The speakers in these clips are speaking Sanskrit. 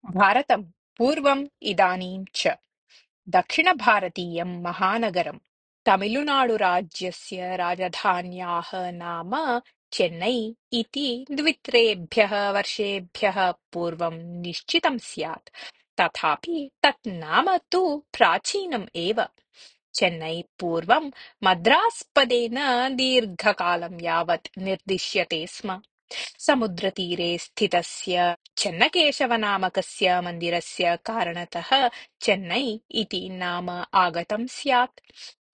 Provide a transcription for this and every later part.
भारतं पूर्वम् इदानीं च दक्षिणभारतीयं महानगरं। तमिळुनाडुराज्यस्य राजधान्याः नाम चेन्नई इति द्वित्रेभ्यः वर्षेभ्यः पूर्वं निश्चितं स्यात्। तथापि तत् नाम तु प्राचीनम् एव। चेन्नई पूर्वं मद्रास् पदेन दीर्घकालं यावत् निर्दिश्यते स्म। समुद्रतीरे स्थितस्य चन्नकेशवनामकस्य मन्दिरस्य कारणतः चेन्नई इति नाम आगतं स्यात्।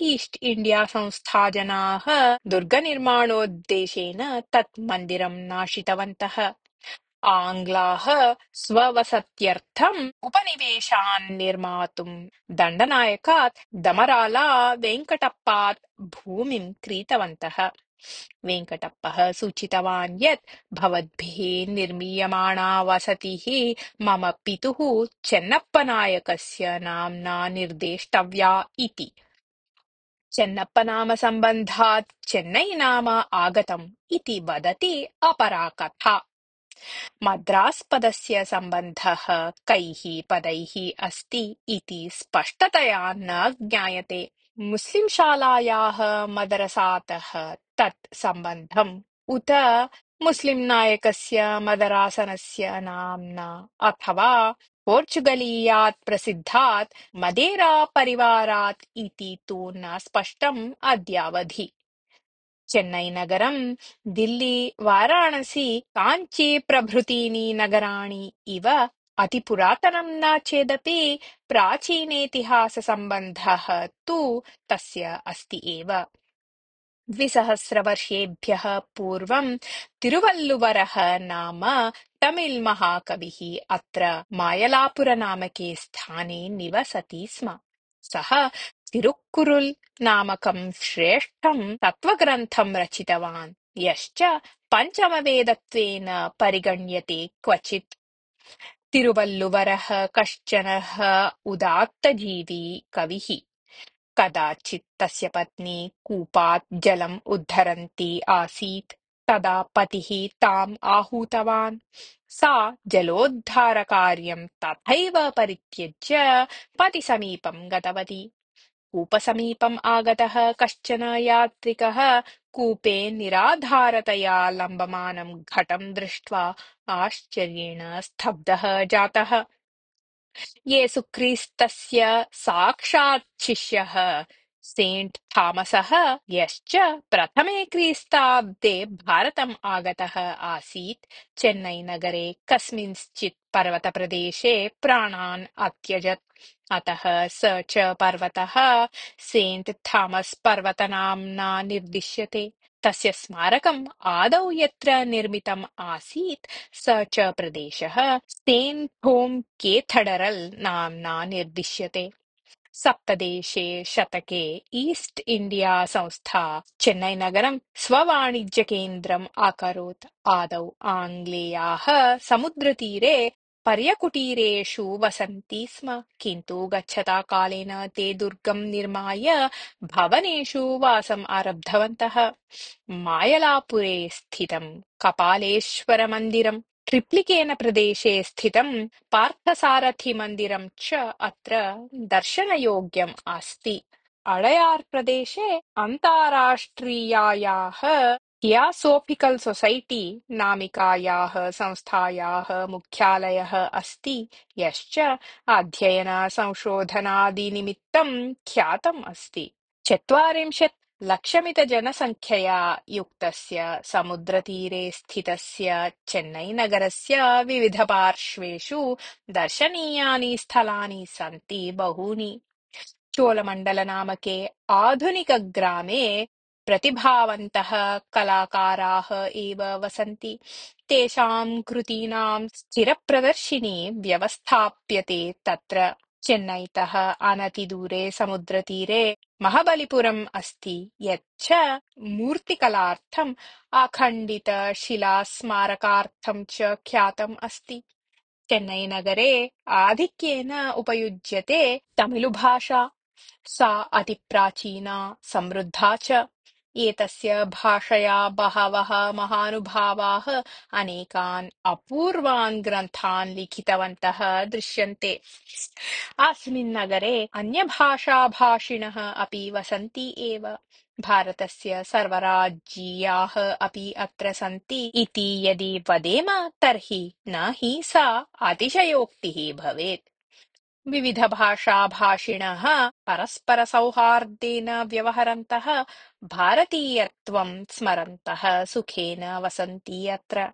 ईस्ट् इंडिया संस्थाजनाः दुर्गनिर्माणोद्देशेन तत् मन्दिरं नाशितवन्तः। आङ्ग्लाः स्ववसत्यर्थम् उपनिवेशान् निर्मातुं दण्डनायकात् दमराला वेङ्कटप्पात् भूमिं क्रीतवन्तः। वेङ्कटप्पः सूचितवान् यत् भवद्भिः निर्मीयमाणा वसतिः मम पितुः चेन्नप्पनायकस्य नाम्ना निर्देष्टव्या इति। चेन्नप्पनामसम्बन्धात् चेन्नई नाम आगतम् इति वदति अपरा कथा। मद्रास् पदस्य सम्बन्धः कैः पदैः अस्ति इति स्पष्टतया न ज्ञायते। मुस्लिं शालायाः मदरसातः तत् सम्बन्धम् उत मुस्लिं नायकस्य मदरासनस्य नाम्ना अथवा पोर्चुगलीयात् प्रसिद्धात् मदेरा परिवारात् इति तु न स्पष्टम् अद्यावधि। चेन्नईनगरं दिल्ली, वाराणसी, काञ्ची प्रभृतीनि नगराणि इव अतिपुरातनं न चेदपि प्राचीनेतिहाससम्बन्धः तु तस्य अस्ति एव। 2000 वर्षेभ्यः पूर्वं तिरुवल्लुवरः नाम तमिळ् महाकविः अत्र मायलापुरनामके स्थाने निवसति स्म। सः तिरुक्कुरुल् नामकं श्रेष्ठं तत्त्वग्रन्थं रचितवान्, यश्च पञ्चमवेदत्वेन परिगण्यते क्वचित्। तिरुवल्लुवरः कश्चनः उदात्तजीवी कविः। कदाचित् तस्य पत्नी कूपात् जलम् उद्धरन्ती आसीत्। तदा पतिः ताम् आहूतवान्। सा जलोद्धारकार्यं तथैव परित्यज्य पतिसमीपं गतवती। कूपसमीपम् आगतः कश्चन यात्रिकः कूपे निराधारतया लम्बमानं घटं दृष्ट्वा आश्चर्येण स्तब्धः जातः। येसुक्रीस्तस्य साक्षात् शिष्यः सेण्ट् थामसः, यश्च प्रथमे क्रिस्ताब्दे भारतम् आगतः आसीत्, चेन्नईनगरे कस्मिंश्चित् पर्वतप्रदेशे प्राणान् अत्यजत्। अतः स च पर्वतः सेण्ट् थामस् पर्वतनाम्ना निर्दिश्यते। तस्य स्मारकम् आदौ यत्र निर्मितम् आसीत् स च प्रदेशः सेण्ट् थोम् केथडरल् नाम्ना निर्दिश्यते। सप्तदशे शतके ईस्ट् इण्डिया संस्था चेन्नईनगरं स्ववाणिज्यकेन्द्रम् अकरोत्। आदौ आङ्ग्लेयाः समुद्रतीरे पर्यकुटीरेषु वसन्ति स्म, किन्तु गच्छता कालेन ते दुर्गं निर्माय भवनेषु वासम् आरब्धवन्तः। मायलापुरे स्थितं कपालेश्वरमन्दिरम्, ट्रिप्लिकेन प्रदेशे स्थितं पार्थसारथिमन्दिरं च अत्र दर्शनयोग्यम् अस्ति। अडयार् प्रदेशे अन्ताराष्ट्रियायाः थियासोफिकल् सोसैटी नामिकायाः संस्थायाः मुख्यालयः अस्ति, यश्च अध्ययन-संशोधनादिनिमित्तं ख्यातम् अस्ति। 40 लक्षमितजनसङ्ख्यया युक्तस्य समुद्रतीरे स्थितस्य चेन्नईनगरस्य विविधपार्श्वेषु दर्शनीयानि स्थलानि सन्ति बहूनि। चोलमण्डलनामके आधुनिकग्रामे प्रतिभावन्तः कलाकाराः एव वसन्ति। तेषां कृतीनां स्थिरप्रदर्शिनी व्यवस्थाप्यते तत्र। चेन्नईतः अनतिदूरे समुद्रतीरे महाबलिपुरम् अस्ति, यच्च मूर्तिकलार्थम् अखण्डितशिलास्मारकार्थं च ख्यातम् अस्ति। चेन्नईनगरे आधिक्येन उपयुज्यते तमिळुभाषा। सा अतिप्राचीना समृद्धा च। एतस्य भाषया बहवः महानुभावाः अनेकान् अपूर्वान् ग्रन्थान् लिखितवन्तः दृश्यन्ते। अस्मिन् नगरे अन्यभाषाभाषिणः अपि वसन्ति एव। भारतस्य सर्वराज्यीयाः अपि अत्र सन्ति इति यदि वदेम तर्हि न हि सा अतिशयोक्तिः भवेत्। विविधभाषाभाषिणः परस्परसौहार्देन व्यवहरन्तः भारतीयत्वं स्मरन्तः सुखेन वसन्ति अत्र।